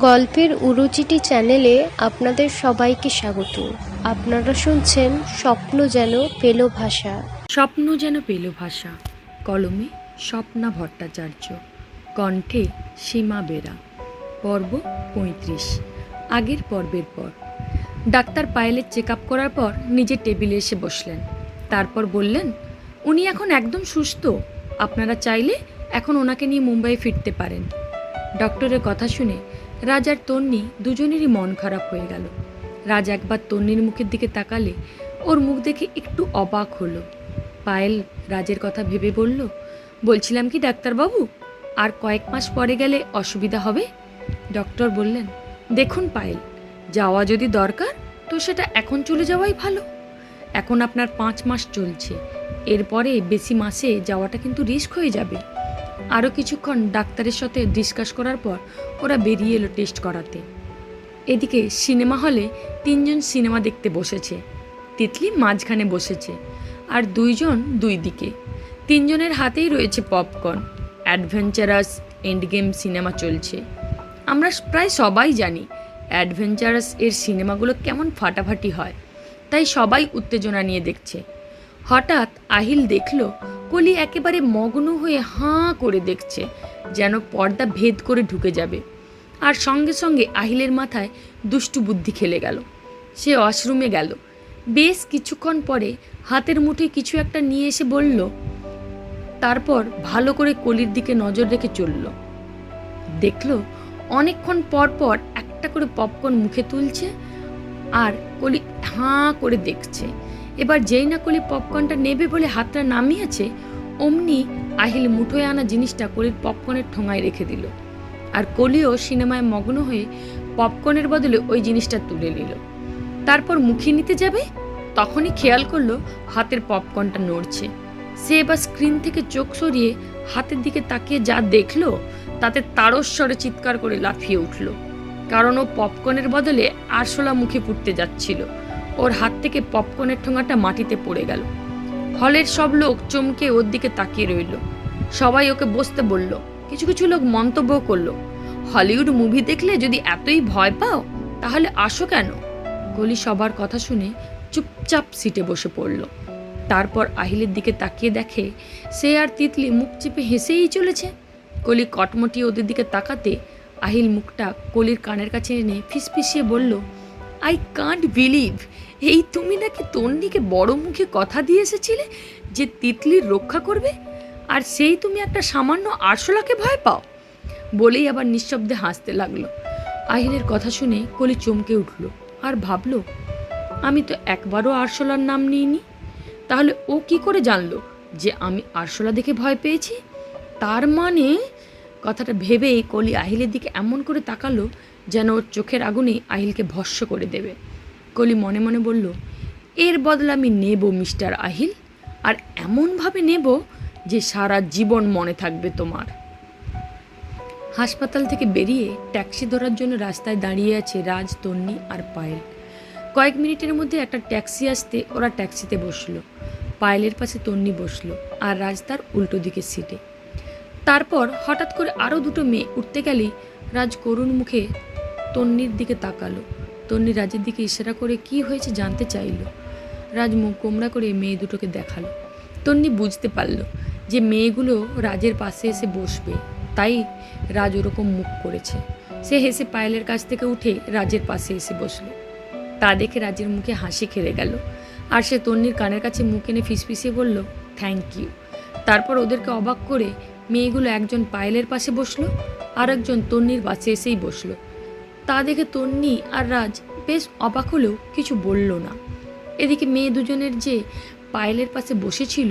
গল্পের উরুচিটি চ্যানেলে আপনাদের সবাইকে স্বাগত। আপনারা শুনছেন স্বপ্ন যেন পেল ভাষা। স্বপ্ন যেন পেল ভাষা, কলমে স্বপ্না ভট্টাচার্য, কণ্ঠে সীমা বেরা। পর্ব ৩৫। আগের পর্বের পর ডাক্তার পায়েলের চেক আপ করার পর নিজের টেবিলে এসে বসলেন। তারপর বললেন, উনি এখন একদম সুস্থ, আপনারা চাইলে এখন ওনাকে নিয়ে মুম্বাই ফিরতে পারেন। ডক্টরের কথা শুনে রাজ আর তন্নি দুজনেরই মন খারাপ হয়ে গেল। রাজ একবার তন্নির মুখের দিকে তাকালে ওর মুখ দেখে একটু অবাক হলো। পায়েল রাজের কথা ভেবে বলল, বলছিলাম কি ডাক্তারবাবু, আর কয়েক মাস পরে গেলে অসুবিধা হবে? ডক্টর বললেন, দেখুন পায়েল, যাওয়া যদি দরকার তো সেটা এখন চলে যাওয়াই ভালো। এখন আপনার 5 মাস চলছে, এরপরে বেশি মাসে যাওয়াটা কিন্তু রিস্ক হয়ে যাবে। আরও কিছুক্ষণ ডাক্তারের সাথে ডিসকাস করার পর ওরা বেরিয়ে এলো টেস্ট করাতে। এদিকে সিনেমা হলে 3জন সিনেমা দেখতে বসেছে। তিতলি মাঝখানে বসেছে আর 2জন দুই দিকে। 3জনের হাতেই রয়েছে popcorn. Adventurous end game cinema চলছে। আমরা প্রায় সবাই জানি অ্যাডভেঞ্চারাস এর সিনেমাগুলো কেমন ফাটাফাটি হয়, তাই সবাই উত্তেজনা নিয়ে দেখছে। হঠাৎ আহিল দেখল কলি একেবারে মগ্ন হয়ে হাঁ করে দেখছে, যেন পর্দা ভেদ করে ঢুকে যাবে। আর সঙ্গে সঙ্গে আহিলের মাথায় দুষ্টু বুদ্ধি খেলে গেল। সে ওয়াশরুমে গেল। বেশ কিছুক্ষণ পরে হাতের মুঠোয় কিছু একটা নিয়ে এসে বলল, তারপর ভালো করে কলির দিকে নজর রেখে চলল। দেখল অনেকক্ষণ পর পর একটা করে পপকর্ন মুখে তুলছে আর কলি হাঁ করে দেখছে। এবার যেই না কলি পপকর্নটা নেবে বলে হাতটা নামিয়েছে, অমনি আহিল মুঠোয় আনা জিনিসটা কলির পপকর্নের ঠোঙায় রেখে দিল। আর কলিও সিনেমায় মগ্ন হয়ে পপকর্নের বদলে ওই জিনিসটা তুলে নিল। তারপর মুখে নিতে যাবে, তখনই খেয়াল করলো হাতের পপকর্নটা নড়ছে। সে এবার স্ক্রিন থেকে চোখ সরিয়ে হাতের দিকে তাকিয়ে যা দেখলো তাতে তারস্বরে চিৎকার করে লাফিয়ে উঠল, কারণ ও পপকর্নের বদলে আরশোলা মুখে ফুটতে যাচ্ছিল। ওর হাত থেকে পপকর্নের ঠোঙাটা মাটিতে পড়ে গেল। হলের সব লোক চমকে ওর দিকে তাকিয়ে রইল। সবাই ওকে বসতে বলল। কিছু কিছু লোক মন্তব্য করলো, হলিউড মুভি দেখলে যদি এতই ভয় পাও তাহলে আসো কেন? কলি সবার কথা শুনে চুপচাপ সিটে বসে পড়ল। তারপর আহিলের দিকে তাকিয়ে দেখে সে আর তিতলি মুখ চেপে হেসেই চলেছে। কলি কটমটি ওদের দিকে তাকাতে আহিল মুখটা কলির কানের কাছে এনে ফিসফিসিয়ে বলল, আই কান্ট বিলিভ, এই তুমি নাকি তন্নিকে বড় মুখে কথা দিয়ে এসেছিলে যে তিতলির রক্ষা করবে, আর সেই তুমি একটা সামান্য আরশোলাকে ভয় পাও? বলেই আবার নিঃশব্দে হাসতে লাগলো। আহিলের কথা শুনে কলি চমকে উঠল আর ভাবল, আমি তো একবারও আরশোলার নাম নিইনি, তাহলে ও কি করে জানলো যে আমি আরশোলা দেখে ভয় পেয়েছি? তার মানে, কথাটা ভেবেই কলি আহিলের দিকে এমন করে তাকালো যেন ওর চোখের আগুনে আহিলকে ভস্ম করে দেবে। কলি মনে মনে বলল, এর বদলে আমি নেব মিস্টার আহিল, আর এমনভাবে নেব যে সারা জীবন মনে থাকবে তোমার। হাসপাতাল থেকে বেরিয়ে ট্যাক্সি ধরার জন্য রাস্তায় দাঁড়িয়ে আছে রাজ, তন্নি আর পায়েল। কয়েক মিনিটের মধ্যে একটা ট্যাক্সি আসতে ওরা ট্যাক্সিতে বসলো। পায়েলের পাশে তন্নি বসলো আর রাজ তার উল্টো দিকের সিটে। তারপর হঠাৎ করে আরও 2টো মেয়ে উঠতে গেলেই রাজ করুণ মুখে তন্নির দিকে তাকালো। তন্নি রাজের দিকে ইশারা করে কি হয়েছে জানতে চাইল। রাজ মুখ গোমড়া করে মেয়ে দুটোকে দেখালো। তন্নি বুঝতে পারল যে মেয়েগুলো রাজের পাশে এসে বসবে, তাই রাজ ওরকম মুখ করেছে। সে হেসে পায়েলের কাছ থেকে উঠে রাজের পাশে এসে বসল। তা দেখে রাজের মুখে হাসি খেলে গেল আর সে তন্নির কানের কাছে মুখ এনে ফিসফিসিয়ে বলল, থ্যাংক ইউ। তারপর ওদেরকে অবাক করে মেয়েগুলো একজন পায়েলের পাশে বসলো আর একজন তন্নির পাশে এসেই বসলো। তা দেখে তন্নি আর রাজ বেশ অবাক হলেও কিছু বলল না। এদিকে মেয়ে দুজনের যে পায়েলের পাশে বসেছিল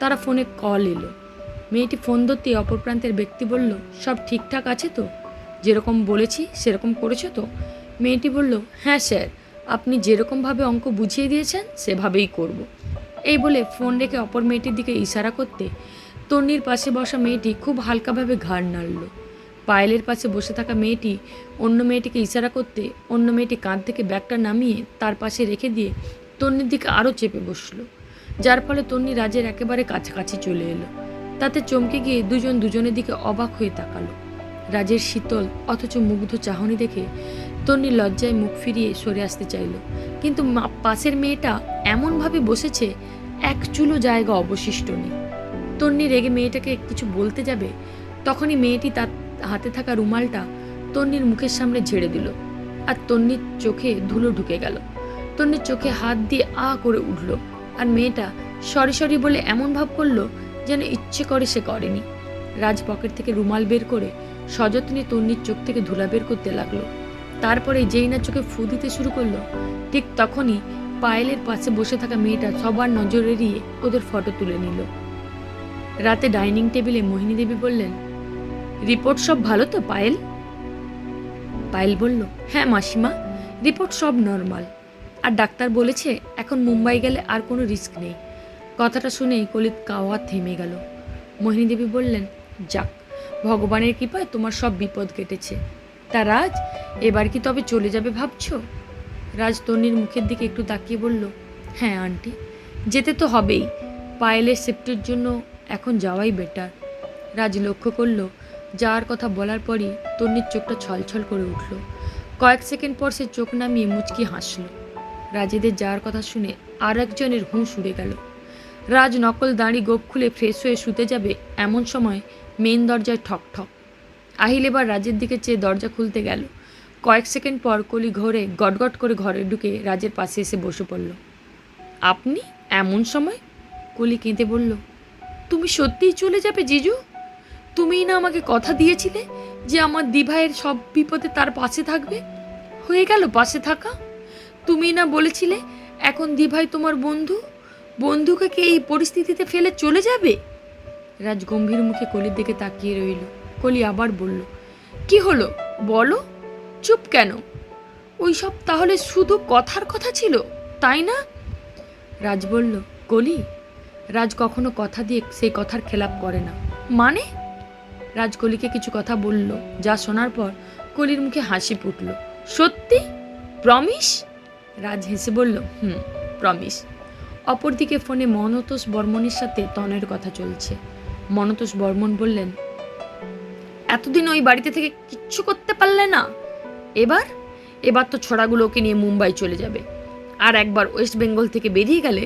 তারা ফোনে কল এলো। মেয়েটি ফোন ধরতে অপর প্রান্তের ব্যক্তি বলল, সব ঠিকঠাক আছে তো? যেরকম বলেছি সেরকম করেছো তো? মেয়েটি বলল, হ্যাঁ স্যার, আপনি যেরকমভাবে অঙ্ক বুঝিয়ে দিয়েছেন সেভাবেই করব। এই বলে ফোন রেখে অপর মেয়েটির দিকে ইশারা করতে তন্নির পাশে বসা মেয়েটি খুব হালকাভাবে ঘাড় নাড়ল। পায়েলের পাশে বসে থাকা মেয়েটি অন্য মেয়েটিকে ইশারা করতে অন্য মেয়েটি কাঁধ থেকে ব্যাগটা নামিয়ে তার পাশে রেখে দিয়ে তন্নির দিকে আরও চেপে বসলো, যার ফলে তন্নি রাজের একেবারে কাছাকাছি চলে এলো। তাতে চমকে গিয়ে দুজন দুজনের দিকে অবাক হয়ে তাকালো। রাজের শীতল অথচ মুগ্ধ চাহনি দেখে তন্নি লজ্জায় মুখ ফিরিয়ে সরে আসতে চাইল, কিন্তু পাশের মেয়েটা এমনভাবে বসেছে এক চুলো জায়গা অবশিষ্ট নেই। তন্নি রেগে মেয়েটাকে কিছু বলতে যাবে, তখনই মেয়েটি তার হাতে থাকা রুমালটা তন্নির মুখের সামনে ঝেড়ে দিল, আর তন্নির চোখে ধুলো ঢুকে গেল। তন্নির চোখে হাত দিয়ে আ করে উঠল, আর মেয়েটা সরি সরি বলে এমন ভাব করলো যেন ইচ্ছে করে সে করেনি। রাজ পকেট থেকে রুমাল বের করে সযত্নে তন্নির চোখ থেকে ধুলা বের করতে লাগলো। তারপরে যেই না চোখে ফু দিতে শুরু করলো, ঠিক তখনই পায়েলের পাশে বসে থাকা মেয়েটা সবার নজর এড়িয়ে ওদের ফটো তুলে নিল। রাতে ডাইনিং টেবিলে মোহিনী দেবী বললেন, রিপোর্ট সব ভালো তো পায়েল? পায়েল বলল, হ্যাঁ মাসিমা, রিপোর্ট সব নর্মাল, আর ডাক্তার বলেছে এখন মুম্বাই গেলে আর কোনো রিস্ক নেই। কথাটা শুনেই কলিত কাওয়া থেমে গেল। মোহিনী দেবী বললেন, যাক, ভগবানের কৃপায় তোমার সব বিপদ কেটেছে। তা রাজ, এবার কি তবে চলে যাবে ভাবছো? রাজ তন্নির মুখের দিকে একটু তাকিয়ে বলল, হ্যাঁ আন্টি, যেতে তো হবেই। পায়েলের সেফটির জন্য এখন যাওয়াই বেটার। রাজ লক্ষ্য করল যাওয়ার কথা বলার পরই তন্নির চোখটা ছলছল করে উঠল। কয়েক সেকেন্ড পর সে চোখ নামিয়ে মুচকি হাসল। রাজেদের যাওয়ার কথা শুনে আর একজনের হুঁশ উড়ে গেল। রাজ নকল দাঁড়ি গোপ খুলে ফ্রেশ হয়ে শুতে যাবে, এমন সময় মেন দরজায় ঠক ঠক। আহিল এবার রাজের দিকে চেয়ে দরজা খুলতে গেল। কয়েক সেকেন্ড পর কলি ঘরে গটগট করে ঘরে ঢুকে রাজের পাশে এসে বসে পড়ল। আপনি এমন সময়? কলি কেঁদে বলল, তুমি সত্যিই চলে যাবে জিজু? তুমিই না আমাকে কথা দিয়েছিলে যে আমার দিভাইয়ের সব বিপদে তার পাশে থাকবে? হয়ে গেল পাশে থাকা? তুমিই না বলেছিলে এখন দিভাই তোমার বন্ধু, বন্ধুকে কি এই পরিস্থিতিতে ফেলে চলে যাবে? রাজ গম্ভীর মুখে কলির দিকে তাকিয়ে রইল। কলি আবার বলল, কি হলো বলো, চুপ কেন? ওই সব তাহলে শুধু কথার কথা ছিল, তাই না? রাজ বলল, কলি, রাজ কখনো কথা দিয়ে সেই কথার খেলাপ করে না। মানে? রাজ কলিকে কিছু কথা বলল, যা শোনার পর কলির মুখে হাসি ফুটল। সত্যি? প্রমিস? রাজ হেসে বলল, প্রমিস। অপরদিকে ফোনে মনতোষ বর্মনের সাথে তনের কথা চলছে। মনতোষ বর্মন বললেন, এতদিন ওই বাড়িতে থেকে কিচ্ছু করতে পারলে না, এবার তো ছড়াগুলো ওকে নিয়ে মুম্বাই চলে যাবে। আর একবার ওয়েস্ট বেঙ্গল থেকে বেরিয়ে গেলে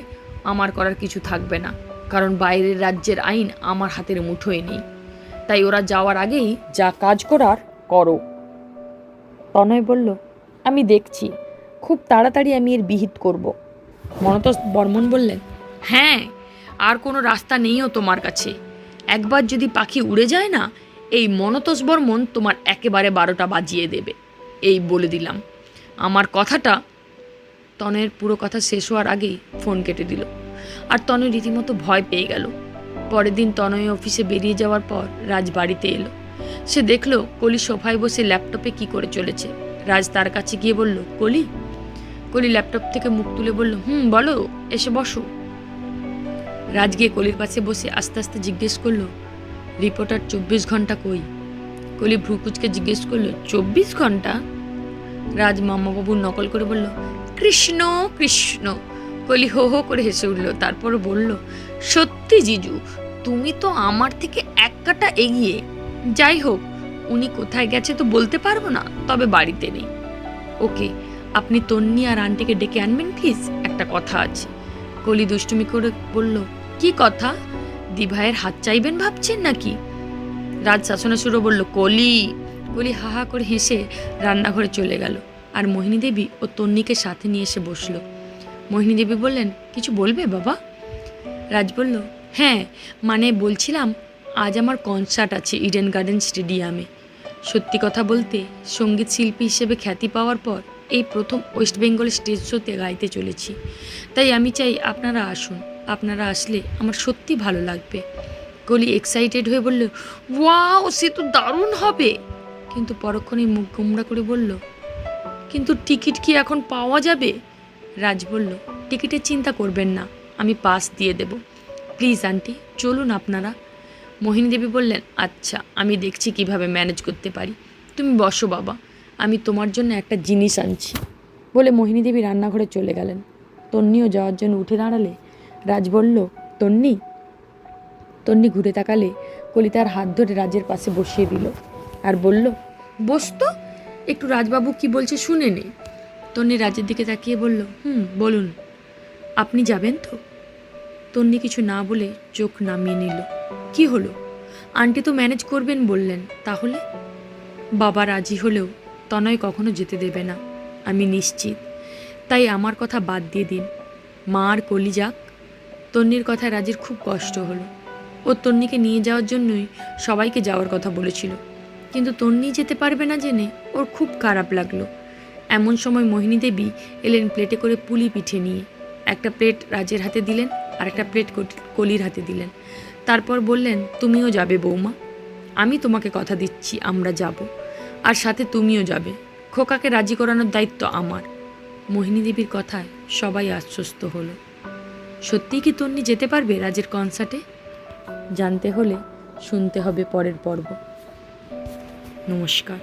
আমার করার কিছু থাকবে না, কারণ বাইরের রাজ্যের আইন আমার হাতের মুঠোয় নেই। তাই ওরা যাওয়ার আগেই যা কাজ করার করো। তনয় বলল, আমি দেখছি, খুব তাড়াতাড়ি আমি এর বিহিত করব। মনতোষ বর্মন বললেন, হ্যাঁ, আর কোনো রাস্তা নেইও তোমার কাছে। একবার যদি পাখি উড়ে যায় না, এই মনতোষ বর্মন তোমার একেবারে 12টা বাজিয়ে দেবে, এই বলে দিলাম। আমার কথাটা। তনয়ের পুরো কথা শেষ হওয়ার আগেই ফোন কেটে দিল, আর তনয় রীতিমতো ভয় পেয়ে গেল। পরের দিন তনয় অফিসে বেরিয়ে যাওয়ার পর রাজ বাড়িতে এলো। সে দেখলো কলি সোফায় বসে ল্যাপটপে কি করে চলেছে। রাজ তার কাছে গিয়ে বলল, কলি। কলি ল্যাপটপ থেকে মুখ তুলে বলল, বলো, এসে বসো। রাজ গিয়ে কলির পাশে বসে আস্তে আস্তে জিজ্ঞেস করলো, রিপোর্টার 24 ঘন্টা কই? কলি ভ্রুকুচকে জিজ্ঞেস করলো, 24 ঘন্টা? রাজ মামাবাবুর নকল করে বলল, কৃষ্ণ কৃষ্ণ। কলি হো হো করে হেসে উঠল, তারপর বলল, সত্যি জিজু, তুমি তো আমার থেকে এক কাটা এগিয়ে। যাই হোক, উনি কোথায় গেছে তো বলতে পারবো না, তবে বাড়িতে নেই। ওকে, আপনি তন্নি আর আন্টিকে ডেকে আনবেন প্লিজ, একটা কথা আছে। কলি দুষ্টুমি করে বলল, কি কথা? দিভাইয়ের হাত চাইবেন ভাবছেন নাকি? রাজ শাসনা সুরে বলল, কলি। কলি হা হা করে হেসে রান্নাঘরে চলে গেল, আর মোহিনী দেবী ও তন্নিকে সাথে নিয়ে এসে বসলো। মোহিনী দেবী বললেন, কিছু বলবে বাবা? রাজ বলল, হ্যাঁ, মানে বলছিলাম, আজ আমার কনসার্ট আছে ইডেন গার্ডেন স্টেডিয়ামে। সত্যি কথা বলতে, সঙ্গীত শিল্পী হিসেবে খ্যাতি পাওয়ার পর এই প্রথম ওয়েস্ট বেঙ্গল স্টেজ শোতে গাইতে চলেছি। তাই আমি চাই আপনারা আসুন। আপনারা আসলে আমার সত্যি ভালো লাগবে। কলি এক্সাইটেড হয়ে বলল, ওয়াও, সে তো দারুণ হবে। কিন্তু পরক্ষণেই মুখ গোমড়া করে বলল, কিন্তু টিকিট কি এখন পাওয়া যাবে? রাজ বলল, টিকিটের চিন্তা করবেন না, আমি পাস দিয়ে দেব। প্লিজ আন্টি, চলুন আপনারা। মোহিনী দেবী বললেন, আচ্ছা, আমি দেখছি কিভাবে ম্যানেজ করতে পারি। তুমি বসো বাবা, আমি তোমার জন্য একটা জিনিস আনছি। বলে মোহিনী দেবী রান্নাঘরে চলে গেলেন। তন্নিও যাওয়ার জন্য উঠে দাঁড়ালে রাজ বলল, তন্নি। তন্নি ঘুরে তাকালে কলি তার হাত ধরে রাজের পাশে বসিয়ে দিল, আর বলল, বস তো, একটু রাজবাবু কি বলছে শুনে নে। তন্নি রাজের দিকে তাকিয়ে বলল, বলুন, আপনি যাবেন তো? তন্নি কিছু না বলে চোখ নামিয়ে নিল। কি হলো? আন্টি তো ম্যানেজ করবেন বললেন, তাহলে? বাবা রাজি হলেও তনয় কখনো যেতে দেবে না, আমি নিশ্চিত। তাই আমার কথা বাদ দিয়ে দিন, মা আর কলি যাক। তন্নির কথায় রাজির খুব কষ্ট হলো। ও তন্নিকে নিয়ে যাওয়ার জন্যই সবাইকে যাওয়ার কথা বলেছিল, কিন্তু তন্নি যেতে পারবে না জেনে ওর খুব খারাপ লাগলো। এমন সময় মোহিনী দেবী এলেন প্লেটে করে পুলি পিঠে নিয়ে। একটা প্লেট রাজের হাতে দিলেন আর একটা প্লেট কলির হাতে দিলেন। তারপর বললেন, তুমিও যাবে বৌমা, আমি তোমাকে কথা দিচ্ছি আমরা যাব, আর সাথে তুমিও যাবে। খোকাকে রাজি করানোর দায়িত্ব আমার। মোহিনী দেবীর কথায় সবাই আশ্বস্ত হলো। সত্যিই কি তন্নি যেতে পারবে রাজের কনসার্টে? জানতে হলে শুনতে হবে পরের পর্ব। নমস্কার।